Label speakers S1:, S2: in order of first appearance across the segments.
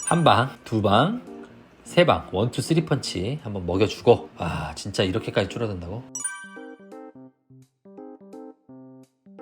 S1: 한 방, 두 방, 세 방, 원투 쓰리 펀치 한번 먹여주고. 아, 진짜 이렇게까지 줄어든다고?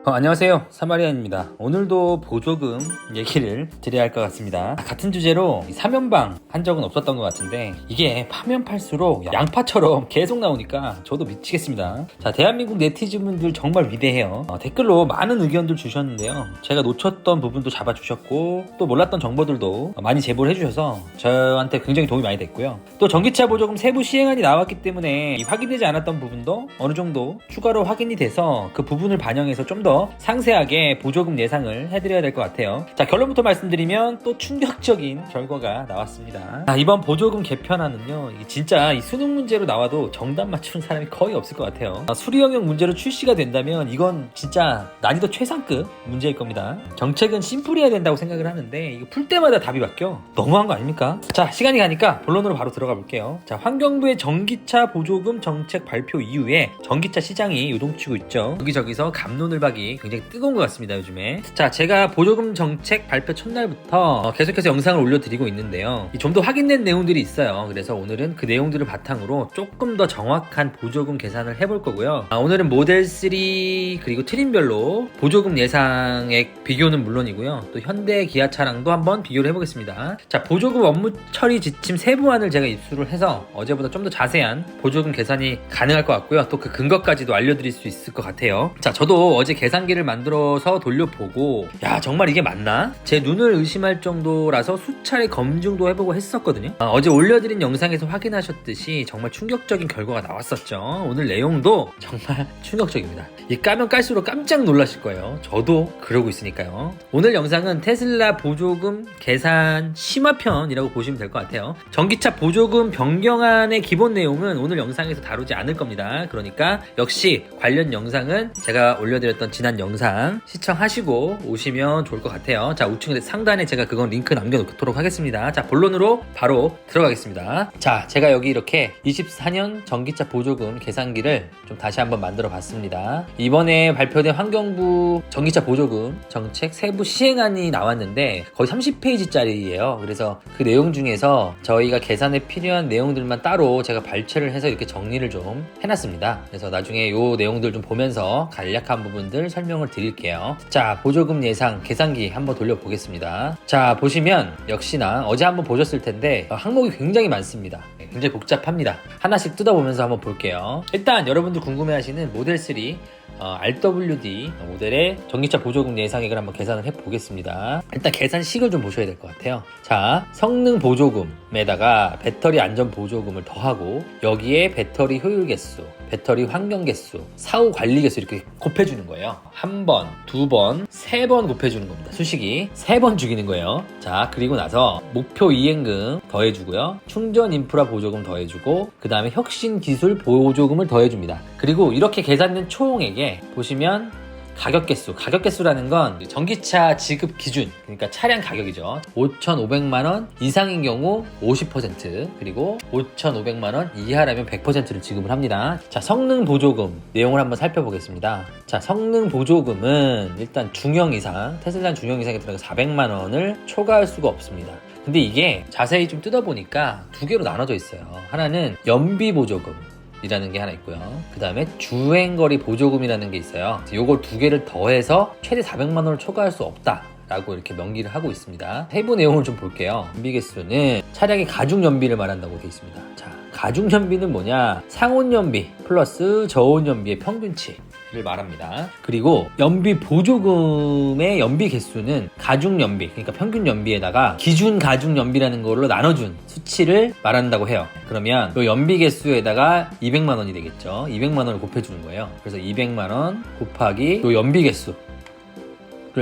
S1: 안녕하세요, 사마리안입니다. 오늘도 보조금 얘기를 드려야 할 것 같습니다. 같은 주제로 3연방 한 적은 없었던 것 같은데 이게 파면 팔수록 양파처럼 계속 나오니까 저도 미치겠습니다. 자, 대한민국 네티즌분들 정말 위대해요. 댓글로 많은 의견들 주셨는데요, 제가 놓쳤던 부분도 잡아주셨고 또 몰랐던 정보들도 많이 제보를 해주셔서 저한테 굉장히 도움이 많이 됐고요. 또 전기차 보조금 세부 시행안이 나왔기 때문에 이 확인되지 않았던 부분도 어느 정도 추가로 확인이 돼서 그 부분을 반영해서 좀 더 상세하게 보조금 예상을 해드려야 될 것 같아요. 자, 결론부터 말씀드리면 또 충격적인 결과가 나왔습니다. 이번 보조금 개편안은요, 이게 진짜 이 수능 문제로 나와도 정답 맞추는 사람이 거의 없을 것 같아요. 수리 영역 문제로 출시가 된다면 이건 진짜 난이도 최상급 문제일 겁니다. 정책은 심플해야 된다고 생각을 하는데 이거 풀 때마다 답이 바뀌어. 너무한 거 아닙니까? 자, 시간이 가니까 본론으로 바로 들어가 볼게요. 자, 환경부의 전기차 보조금 정책 발표 이후에 전기차 시장이 요동치고 있죠. 여기저기서 갑론을박이 굉장히 뜨거운 것 같습니다, 요즘에. 자, 제가 보조금 정책 발표 첫날부터 계속해서 영상을 올려드리고 있는데요, 좀 더 확인된 내용들이 있어요. 그래서 오늘은 그 내용들을 바탕으로 조금 더 정확한 보조금 계산을 해볼 거고요. 오늘은 모델3 그리고 트림별로 보조금 예상액 비교는 물론이고요, 또 현대 기아 차량도 한번 비교를 해보겠습니다. 자, 보조금 업무 처리 지침 세부안을 제가 입수를 해서 어제보다 좀 더 자세한 보조금 계산이 가능할 것 같고요. 또 그 근거까지도 알려드릴 수 있을 것 같아요. 자, 저도 어제 계산기를 만들어서 돌려보고 야, 정말 이게 맞나? 제 눈을 의심할 정도라서 수차례 검증도 해보고 했었거든요. 어제 올려드린 영상에서 확인하셨듯이 정말 충격적인 결과가 나왔었죠. 오늘 내용도 정말 충격적입니다. 이 까면 깔수록 깜짝 놀라실 거예요. 저도 그러고 있으니까요. 오늘 영상은 테슬라 보조금 계산 심화편이라고 보시면 될 것 같아요. 전기차 보조금 변경안의 기본 내용은 오늘 영상에서 다루지 않을 겁니다. 그러니까 역시 관련 영상은 제가 올려드렸던 지난 영상 시청하시고 오시면 좋을 것 같아요. 자, 우측 상단에 제가 그건 링크 남겨놓도록 하겠습니다. 자, 본론으로 바로 들어가겠습니다. 자, 제가 여기 이렇게 24년 전기차 보조금 계산기를 좀 다시 한번 만들어 봤습니다. 이번에 발표된 환경부 전기차 보조금 정책 세부 시행안이 나왔는데 거의 30페이지짜리예요. 그래서 그 내용 중에서 저희가 계산에 필요한 내용들만 따로 제가 발췌를 해서 이렇게 정리를 좀 해놨습니다. 그래서 나중에 요 내용들 좀 보면서 간략한 부분들 설명을 드릴게요. 자, 보조금 예상 계산기 한번 돌려보겠습니다. 자, 보시면 역시나 어제 한번 보셨을 텐데 항목이 굉장히 많습니다. 굉장히 복잡합니다. 하나씩 뜯어보면서 한번 볼게요. 일단 여러분들 궁금해하시는 모델3 RWD 모델의 전기차 보조금 예상액을 한번 계산을 해보겠습니다. 일단 계산식을 좀 보셔야 될 것 같아요. 자, 성능 보조금에다가 배터리 안전 보조금을 더하고 여기에 배터리 효율 개수, 배터리 환경 개수, 사후 관리 개수 이렇게 곱해주는 거예요. 한 번, 두 번, 세 번 곱해주는 겁니다. 수식이 세 번 죽이는 거예요. 자, 그리고 나서 목표 이행금 더해주고요, 충전 인프라 보조금 더해주고, 그 다음에 혁신 기술 보조금을 더해줍니다. 그리고 이렇게 계산된 총액에 보시면 가격개수라는 건 전기차 지급 기준, 그러니까 차량 가격이죠. 5,500만원 이상인 경우 50%, 그리고 5,500만원 이하라면 100%를 지급을 합니다. 자, 성능 보조금 내용을 한번 살펴보겠습니다. 자, 성능 보조금은 일단 중형 이상, 테슬라는 중형 이상에 들어가 400만원을 초과할 수가 없습니다. 근데 이게 자세히 좀 뜯어보니까 두 개로 나눠져 있어요. 하나는 연비 보조금 이라는 게 하나 있고요. 그 다음에 주행거리 보조금이라는 게 있어요. 요걸 두 개를 더해서 최대 400만원을 초과할 수 없다 라고 이렇게 명기를 하고 있습니다. 세부 내용을 좀 볼게요. 연비 개수는 차량의 가중 연비를 말한다고 되어 있습니다. 자, 가중 연비는 뭐냐? 상온 연비 플러스 저온 연비의 평균치 를 말합니다. 그리고 연비 보조금의 연비 개수는 가중 연비, 그러니까 평균 연비에다가 기준 가중 연비라는 걸로 나눠준 수치를 말한다고 해요. 그러면 이 연비 개수에다가 200만 원이 되겠죠. 200만 원을 곱해주는 거예요. 그래서 200만 원 곱하기 이 연비 개수를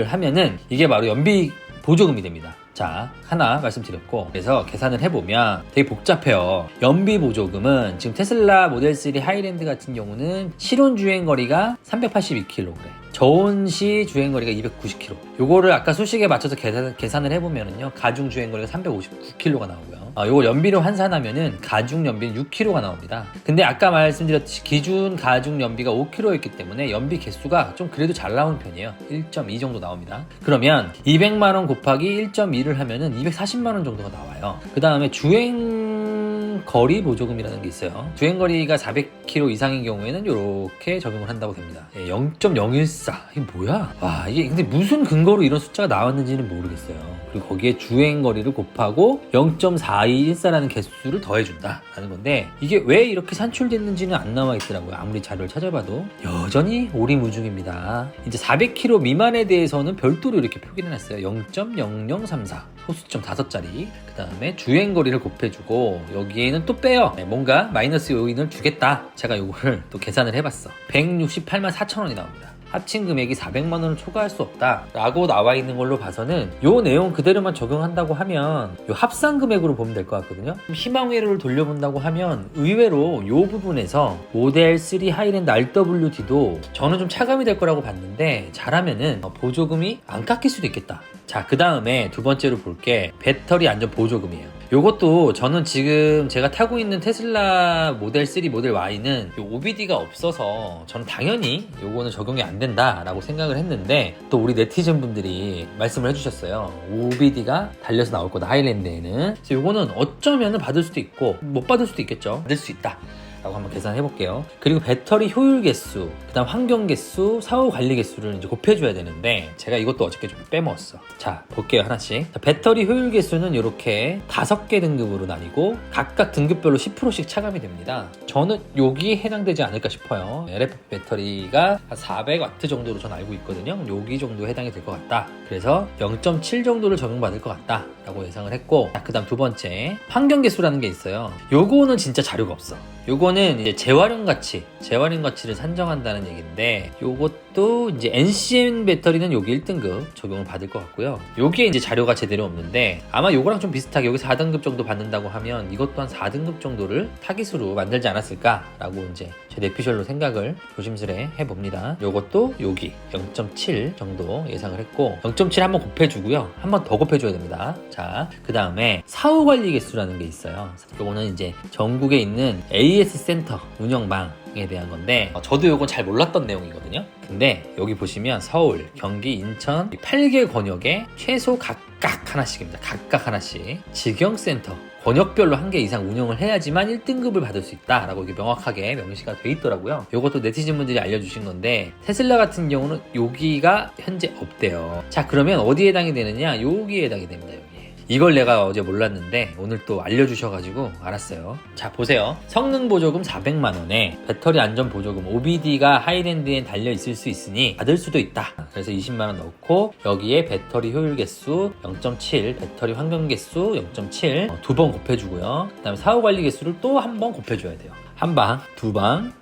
S1: 하면은 이게 바로 연비 보조금이 됩니다. 자, 하나 말씀드렸고, 그래서 계산을 해보면 되게 복잡해요. 연비 보조금은 지금 테슬라 모델3 하이랜드 같은 경우는 실온 주행 거리가 382km, 저온시 주행거리가 290km. 요거를 아까 수식에 맞춰서 계산을 해보면은요, 가중 주행거리가 359km가 나오고요. 요걸 연비로 환산하면은 가중 연비는 6km가 나옵니다. 근데 아까 말씀드렸듯이 기준 가중 연비가 5km였기 때문에 연비 개수가 좀 그래도 잘 나오는 편이에요. 1.2 정도 나옵니다. 그러면 200만원 곱하기 1.2를 하면은 240만원 정도가 나와요. 그 다음에 주행거리 보조금이라는 게 있어요. 주행거리가 400km 이상인 경우에는 이렇게 적용을 한다고 됩니다. 0.014. 이게 뭐야? 와, 이게 근데 무슨 근거로 이런 숫자가 나왔는지는 모르겠어요. 그리고 거기에 주행거리를 곱하고 0.4214라는 개수를 더해준다라는 건데, 이게 왜 이렇게 산출됐는지는 안 나와 있더라고요. 아무리 자료를 찾아봐도 여전히 오리무중입니다. 이제 400km 미만에 대해서는 별도로 이렇게 표기를 해놨어요. 0.0034 소수점 5자리. 그 다음에 주행거리를 곱해주고 여기에는 또 빼요. 뭔가 마이너스 요인을 주겠다. 제가 요거를 또 계산을 해봤어. 168만 4천원이 나옵니다. 합친 금액이 400만원을 초과할 수 없다 라고 나와 있는 걸로 봐서는 요 내용 그대로만 적용한다고 하면 요 합산 금액으로 보면 될 것 같거든요. 희망회로를 돌려본다고 하면 의외로 요 부분에서 모델 3 하이랜드 RWD도 저는 좀 차감이 될 거라고 봤는데, 잘하면은 보조금이 안 깎일 수도 있겠다. 자, 그 다음에 두 번째로 볼 게 배터리 안전 보조금이에요. 요것도 저는 지금 제가 타고 있는 테슬라 모델 3, 모델 Y는 OBD가 없어서 저는 당연히 요거는 적용이 안 된다라고 생각을 했는데, 또 우리 네티즌 분들이 말씀을 해주셨어요. OBD가 달려서 나올 거다, 하이랜드에는. 그래서 요거는 어쩌면 받을 수도 있고 못 받을 수도 있겠죠. 받을 수 있다 라고 한번 계산해 볼게요. 그리고 배터리 효율 개수, 그 다음 환경 개수, 사후 관리 개수를 이제 곱해줘야 되는데, 제가 이것도 어저께 좀 빼먹었어. 자, 볼게요, 하나씩. 자, 배터리 효율 개수는 이렇게 5개 등급으로 나뉘고 각각 등급별로 10%씩 차감이 됩니다. 저는 여기에 해당되지 않을까 싶어요. LFP 배터리가 400W 정도로 전 알고 있거든요. 여기 정도 해당이 될 것 같다. 그래서 0.7 정도를 적용받을 것 같다 라고 예상을 했고, 그 다음 두 번째 환경 개수라는 게 있어요. 요거는 진짜 자료가 없어. 요거는 이제 재활용 가치를 산정한다는 얘기인데, 요것도 이제 NCM 배터리는 여기 1등급 적용을 받을 것 같고요. 여기에 이제 자료가 제대로 없는데, 아마 요거랑 좀 비슷하게 여기 4등급 정도 받는다고 하면 이것도 한 4등급 정도를 타깃으로 만들지 않았을까라고 이제 제 내피셜로 생각을 조심스레 해봅니다. 요것도 여기 0.7 정도 예상을 했고, 0.7 한번 곱해주고요. 한 번 더 곱해줘야 됩니다. 자, 그 다음에 사후관리 개수라는 게 있어요. 요거는 이제 전국에 있는 AS 센터 운영망에 대한 건데, 저도 요건 잘 몰랐던 내용이거든요. 근데 여기 보시면 서울, 경기, 인천 8개 권역에 최소 각각 하나씩입니다. 각각 하나씩 직영센터 권역별로 1개 이상 운영을 해야지만 1등급을 받을 수 있다라고 이게 명확하게 명시가 돼 있더라고요. 이것도 네티즌분들이 알려주신 건데, 테슬라 같은 경우는 여기가 현재 없대요. 자, 그러면 어디에 해당이 되느냐? 여기에 해당이 됩니다. 여기. 이걸 내가 어제 몰랐는데 오늘 또 알려주셔가지고 알았어요. 자, 보세요. 성능 보조금 400만원에 배터리 안전 보조금 OBD가 하이랜드엔 달려있을 수 있으니 받을 수도 있다. 그래서 20만원 넣고 여기에 배터리 효율 개수 0.7, 배터리 환경 개수 0.7 두 번 곱해주고요. 그 다음에 사후관리 개수를 또 한 번 곱해줘야 돼요. 한 방, 두 방,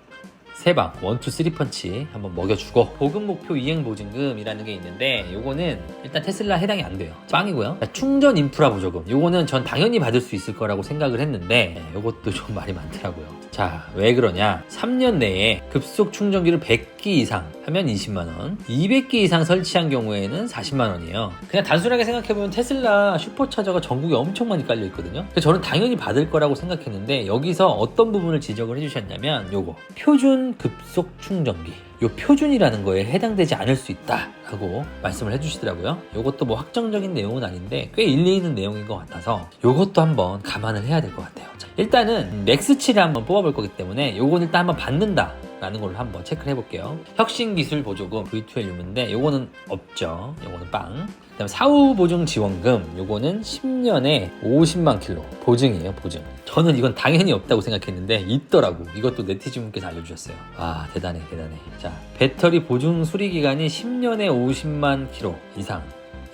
S1: 3방, 1, 2, 3 펀치 한번 먹여주고, 보금 목표 이행 보증금이라는 게 있는데, 요거는 일단 테슬라 해당이 안 돼요. 빵이고요. 충전 인프라 보조금, 요거는 전 당연히 받을 수 있을 거라고 생각을 했는데, 요것도 좀 말이 많더라고요. 자, 왜 그러냐? 3년 내에 급속 충전기를 100기 이상 하면 20만원, 200기 이상 설치한 경우에는 40만원이에요. 그냥 단순하게 생각해보면 테슬라 슈퍼차저가 전국에 엄청 많이 깔려있거든요. 그래서 저는 당연히 받을 거라고 생각했는데, 여기서 어떤 부분을 지적을 해주셨냐면, 요거 표준 급속 충전기, 요 표준이라는 거에 해당되지 않을 수 있다라고 말씀을 해주시더라고요. 요것도 뭐 확정적인 내용은 아닌데 꽤 일리 있는 내용인 것 같아서 요것도 한번 감안을 해야 될 것 같아요. 자, 일단은 맥스7을 한번 뽑아볼 거기 때문에 요건 일단 한번 받는다 라는 걸로 한번 체크를 해볼게요. 혁신기술 보조금 V2L 유무인데 요거는 없죠. 요거는 빵. 그 다음에 사후 보증 지원금, 요거는 10년에 50만 킬로 보증이에요. 보증. 저는 이건 당연히 없다고 생각했는데 있더라고. 이것도 네티즌분께서 알려주셨어요. 와, 대단해. 자, 배터리 보증 수리 기간이 10년에 50만 킬로 이상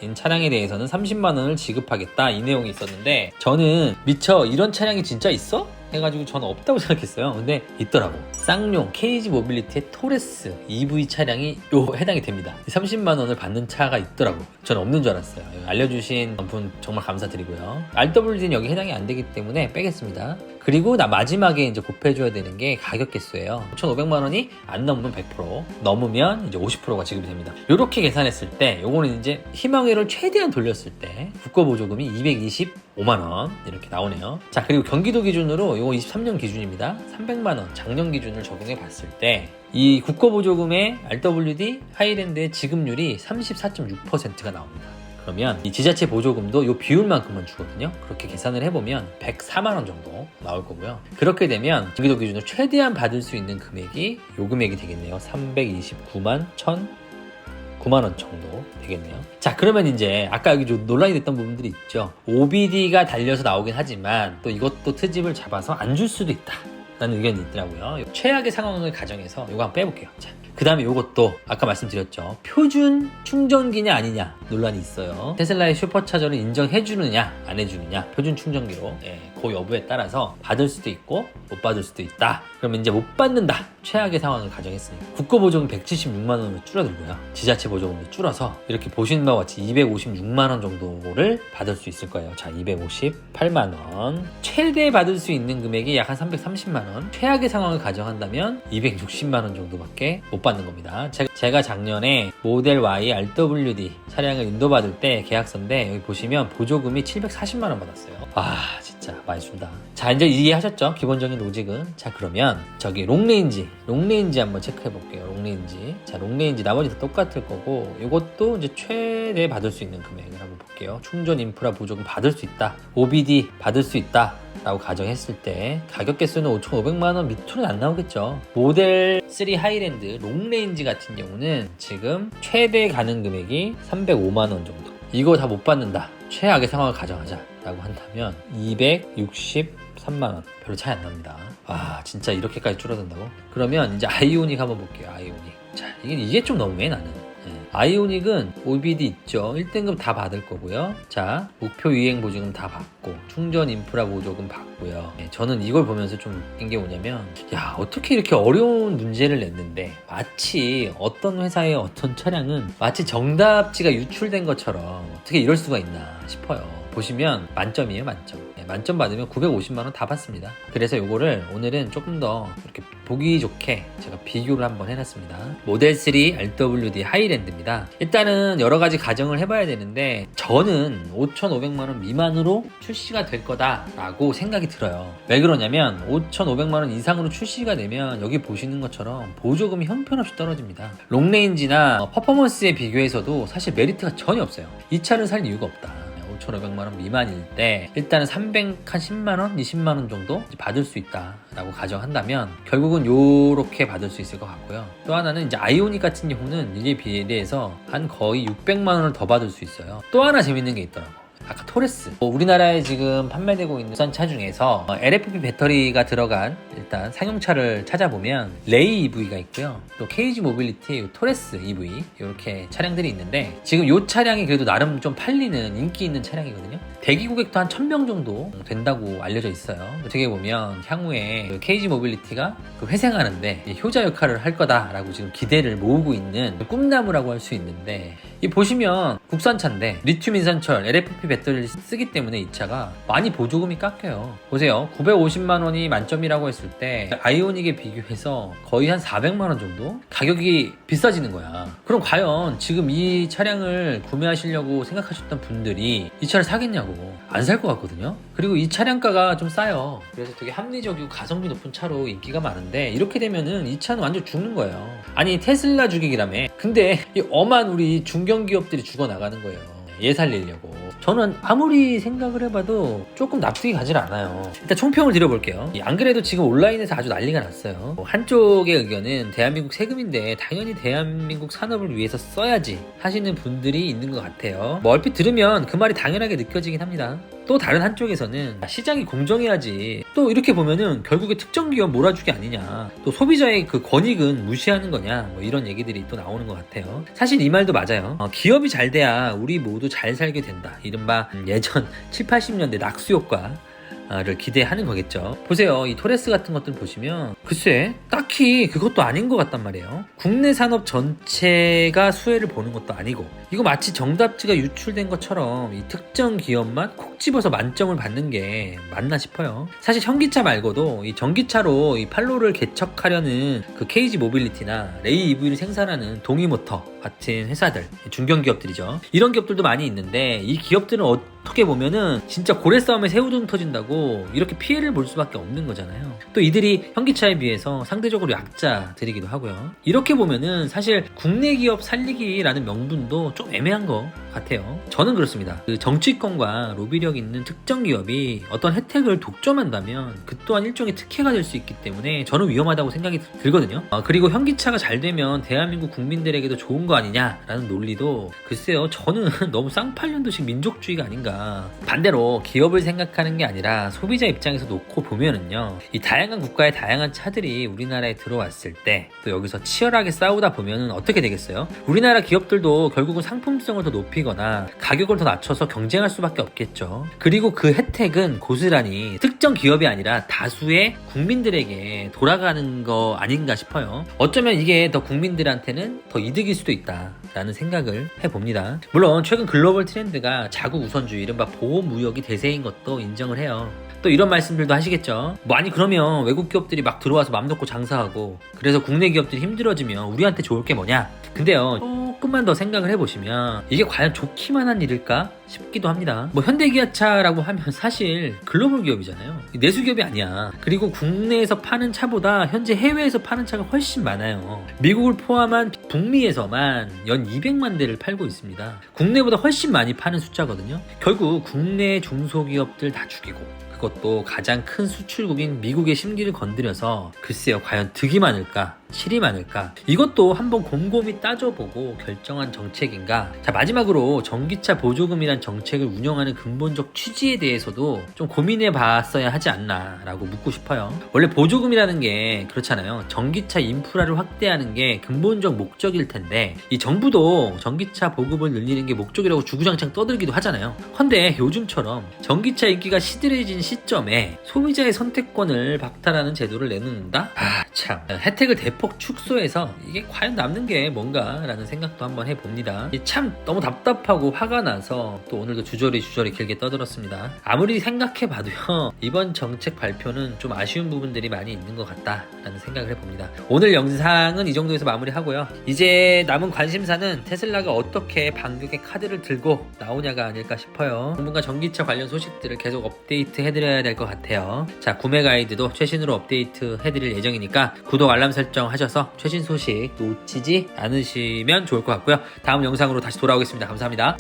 S1: 인 차량에 대해서는 30만 원을 지급하겠다, 이 내용이 있었는데, 저는 미처 이런 차량이 진짜 있어? 해가지고 저는 없다고 생각했어요. 근데 있더라고. 쌍용 KG 모빌리티의 토레스 EV 차량이 해당이 됩니다. 30만 원을 받는 차가 있더라고. 저는 없는 줄 알았어요. 알려주신 분 정말 감사드리고요. RWD는 여기 해당이 안 되기 때문에 빼겠습니다. 그리고 마지막에 이제 곱해줘야 되는 게 가격 개수예요. 5,500만 원이 안 넘으면 100%, 넘으면 이제 50%가 지급이 됩니다. 이렇게 계산했을 때, 요거는 이제 희망회로를 최대한 돌렸을 때 국고보조금이 225만 원 이렇게 나오네요. 자, 그리고 경기도 기준으로 요거 23년 기준입니다. 300만 원 작년 기준을 적용해 봤을 때 이 국고보조금의 RWD 하이랜드의 지급률이 34.6%가 나옵니다. 그러면 이 지자체 보조금도 이 비율만큼만 주거든요. 그렇게 계산을 해보면 104만 원 정도 나올 거고요. 그렇게 되면 경기도 기준으로 최대한 받을 수 있는 금액이 요 금액이 되겠네요. 329만 1,009만 원 정도 되겠네요. 자, 그러면 이제 아까 여기 좀 논란이 됐던 부분들이 있죠. OBD가 달려서 나오긴 하지만 또 이것도 트집을 잡아서 안 줄 수도 있다 라는 의견이 있더라고요. 최악의 상황을 가정해서 이거 한번 빼볼게요. 자, 그 다음에 이것도 아까 말씀드렸죠. 표준 충전기냐 아니냐 논란이 있어요. 테슬라의 슈퍼차저를 인정해주느냐 안 해주느냐, 표준 충전기로 그 여부에 따라서 받을 수도 있고 못 받을 수도 있다. 그러면 이제 못 받는다, 최악의 상황을 가정했으니까 국고보조금 176만 원으로 줄어들고요. 지자체 보조금도 줄어서 이렇게 보시는 바와 같이 256만 원 정도를 받을 수 있을 거예요. 자, 258만 원. 최대 받을 수 있는 금액이 약 한 330만 원. 최악의 상황을 가정한다면 260만 원 정도밖에 못 받는 겁니다. 제가 작년에 모델 Y RWD 차량을 인도받을 때 계약서인데 여기 보시면 보조금이 740만 원 받았어요. 아, 진짜 많이 준다. 자, 이제 이해하셨죠? 기본적인 로직은. 자, 그러면 저기 롱레인지 한번 체크해 볼게요. 롱레인지. 자, 롱레인지 나머지 다 똑같을 거고 이것도 이제 최대 받을 수 있는 금액을 한번 볼게요. 충전 인프라 보조금 받을 수 있다, OBD 받을 수 있다 라고 가정했을 때 가격 개수는 5,500만 원 밑으로는 안 나오겠죠. 모델 3 하이랜드 롱레인지 같은 경우는 지금 최대 가능 금액이 305만 원 정도. 이거 다 못 받는다, 최악의 상황을 가정하자 라고 한다면 263만 원. 별로 차이 안 납니다. 아, 진짜 이렇게까지 줄어든다고? 그러면 이제 아이오닉 한번 볼게요. 아이오닉. 자, 이게 좀 너무해 나는. 아이오닉은 OBD 있죠. 1등급 다 받을 거고요. 자, 목표 유행 보조금 다 받고 충전 인프라 보조금 받고요. 저는 이걸 보면서 좀 웃긴 게 뭐냐면, 야, 어떻게 이렇게 어려운 문제를 냈는데 마치 어떤 회사의 어떤 차량은 마치 정답지가 유출된 것처럼 어떻게 이럴 수가 있나 싶어요. 보시면 만점이에요, 만점. 만점 받으면 950만 원 다 받습니다. 그래서 요거를 오늘은 조금 더 이렇게 보기 좋게 제가 비교를 한번 해놨습니다. 모델 3 RWD 하이랜드입니다. 일단은 여러 가지 가정을 해봐야 되는데 저는 5,500만 원 미만으로 출시가 될 거다라고 생각이 들어요. 왜 그러냐면 5,500만 원 이상으로 출시가 되면 여기 보시는 것처럼 보조금이 형편없이 떨어집니다. 롱레인지나 퍼포먼스에 비교해서도 사실 메리트가 전혀 없어요. 이 차를 살 이유가 없다. 5,500만 원 미만일 때 일단은 310만 원, 20만 원 정도 받을 수 있다라고 가정한다면 결국은 요렇게 받을 수 있을 것 같고요. 또 하나는 이제 아이오닉 같은 경우는 이에 비해서 한 거의 600만 원을 더 받을 수 있어요. 또 하나 재밌는 게 있더라고. 아까 토레스, 우리나라에 지금 판매되고 있는 국산차 중에서 LFP 배터리가 들어간 일단 상용차를 찾아보면 레이 EV가 있고요, 또 KG 모빌리티 토레스 EV 이렇게 차량들이 있는데 지금 이 차량이 그래도 나름 좀 팔리는 인기 있는 차량이거든요. 대기 고객도 한 1,000명 정도 된다고 알려져 있어요. 어떻게 보면 향후에 그 KG 모빌리티가 그 회생하는데 효자 역할을 할 거다라고 지금 기대를 모으고 있는 꿈나무라고 할 수 있는데, 이 보시면 국산차인데 리튬 인산철 LFP 배터리를 쓰기 때문에 이 차가 많이 보조금이 깎여요. 보세요. 950만 원이 만점이라고 했을 때 아이오닉에 비교해서 거의 한 400만 원 정도 가격이 비싸지는 거야. 그럼 과연 지금 이 차량을 구매하시려고 생각하셨던 분들이 이 차를 사겠냐고. 안 살 것 같거든요. 그리고 이 차량가가 좀 싸요. 그래서 되게 합리적이고 가성비 높은 차로 인기가 많은데 이렇게 되면은 이 차는 완전 죽는 거예요. 아니, 테슬라 죽이기라며. 근데 이 엄한 우리 중견기업들이 죽어나가는 거예요. 얘 살리려고. 저는 아무리 생각을 해봐도 조금 납득이 가질 않아요. 일단 총평을 드려볼게요. 안 그래도 지금 온라인에서 아주 난리가 났어요. 한쪽의 의견은 대한민국 세금인데 당연히 대한민국 산업을 위해서 써야지 하시는 분들이 있는 것 같아요. 얼핏 들으면 그 말이 당연하게 느껴지긴 합니다. 또 다른 한쪽에서는 시장이 공정해야지, 또 이렇게 보면은 결국에 특정 기업 몰아주기 아니냐, 또 소비자의 그 권익은 무시하는 거냐, 뭐 이런 얘기들이 또 나오는 것 같아요. 사실 이 말도 맞아요. 기업이 잘 돼야 우리 모두 잘 살게 된다. 이른바 예전 7, 80년대 낙수효과 효과를 기대하는 거겠죠. 보세요. 이 토레스 같은 것들 보시면 글쎄 딱히 그것도 아닌 것 같단 말이에요. 국내 산업 전체가 수혜를 보는 것도 아니고 이거 마치 정답지가 유출된 것처럼 이 특정 기업만 콕 집어서 만점을 받는 게 맞나 싶어요. 사실 현기차 말고도 이 전기차로 이 판로를 개척하려는 그 KG 모빌리티나 레이 EV를 생산하는 동이모터 같은 회사들, 중견기업들이죠. 이런 기업들도 많이 있는데 이 기업들은 어떻게 보면은 진짜 고래 싸움에 새우등 터진다고 이렇게 피해를 볼 수밖에 없는 거잖아요. 또 이들이 현기차에 비해서 상대적으로 약자들이기도 하고요. 이렇게 보면은 사실 국내 기업 살리기라는 명분도 좀 애매한 것 같아요. 저는 그렇습니다. 그 정치권과 로비력 있는 특정 기업이 어떤 혜택을 독점한다면 그 또한 일종의 특혜가 될 수 있기 때문에 저는 위험하다고 생각이 들거든요. 그리고 현기차가 잘 되면 대한민국 국민들에게도 좋은 거 아니냐라는 논리도 글쎄요, 저는 너무 쌍팔년도식 민족주의가 아닌가. 반대로 기업을 생각하는 게 아니라 소비자 입장에서 놓고 보면은요, 이 다양한 국가의 다양한 차들이 우리나라에 들어왔을 때 또 여기서 치열하게 싸우다 보면은 어떻게 되겠어요? 우리나라 기업들도 결국은 상품성을 더 높이거나 가격을 더 낮춰서 경쟁할 수밖에 없겠죠. 그리고 그 혜택은 고스란히 특정 기업이 아니라 다수의 국민들에게 돌아가는 거 아닌가 싶어요. 어쩌면 이게 더 국민들한테는 더 이득일 수도 있다라는 생각을 해봅니다. 물론 최근 글로벌 트렌드가 자국 우선주의, 이른바 보호무역이 대세인 것도 인정을 해요. 또 이런 말씀들도 하시겠죠. 뭐 아니 그러면 외국 기업들이 막 들어와서 맘 놓고 장사하고 그래서 국내 기업들이 힘들어지면 우리한테 좋을 게 뭐냐? 근데요, 조금만 더 생각을 해보시면 이게 과연 좋기만 한 일일까 싶기도 합니다. 뭐 현대기아차라고 하면 사실 글로벌 기업이잖아요. 내수 기업이 아니야. 그리고 국내에서 파는 차보다 현재 해외에서 파는 차가 훨씬 많아요. 미국을 포함한 북미에서만 연 200만 대를 팔고 있습니다. 국내보다 훨씬 많이 파는 숫자거든요. 결국 국내 중소기업들 다 죽이고 그것도 가장 큰 수출국인 미국의 심기를 건드려서 글쎄요, 과연 득이 많을까 실이 많을까, 이것도 한번 곰곰이 따져보고 결정한 정책인가. 자, 마지막으로 전기차 보조금이란 정책을 운영하는 근본적 취지에 대해서도 좀 고민해 봤어야 하지 않나 라고 묻고 싶어요. 원래 보조금이라는 게 그렇잖아요. 전기차 인프라를 확대하는 게 근본적 목적일 텐데 이 정부도 전기차 보급을 늘리는 게 목적이라고 주구장창 떠들기도 하잖아요. 근데 요즘처럼 전기차 인기가 시들해진 시점에 소비자의 선택권을 박탈하는 제도를 내놓는다? 참, 혜택을 대폭 축소해서 이게 과연 남는 게 뭔가라는 생각도 한번 해봅니다. 참 너무 답답하고 화가 나서 또 오늘도 주저리 길게 떠들었습니다. 아무리 생각해봐도요, 이번 정책 발표는 좀 아쉬운 부분들이 많이 있는 것 같다라는 생각을 해봅니다. 오늘 영상은 이 정도에서 마무리하고요. 이제 남은 관심사는 테슬라가 어떻게 반격의 카드를 들고 나오냐가 아닐까 싶어요. 당분간 전기차 관련 소식들을 계속 업데이트 해드려야 될 것 같아요. 자, 구매 가이드도 최신으로 업데이트 해드릴 예정이니까 구독, 알람 설정 하셔서 최신 소식 놓치지 않으시면 좋을 것 같고요. 다음 영상으로 다시 돌아오겠습니다. 감사합니다.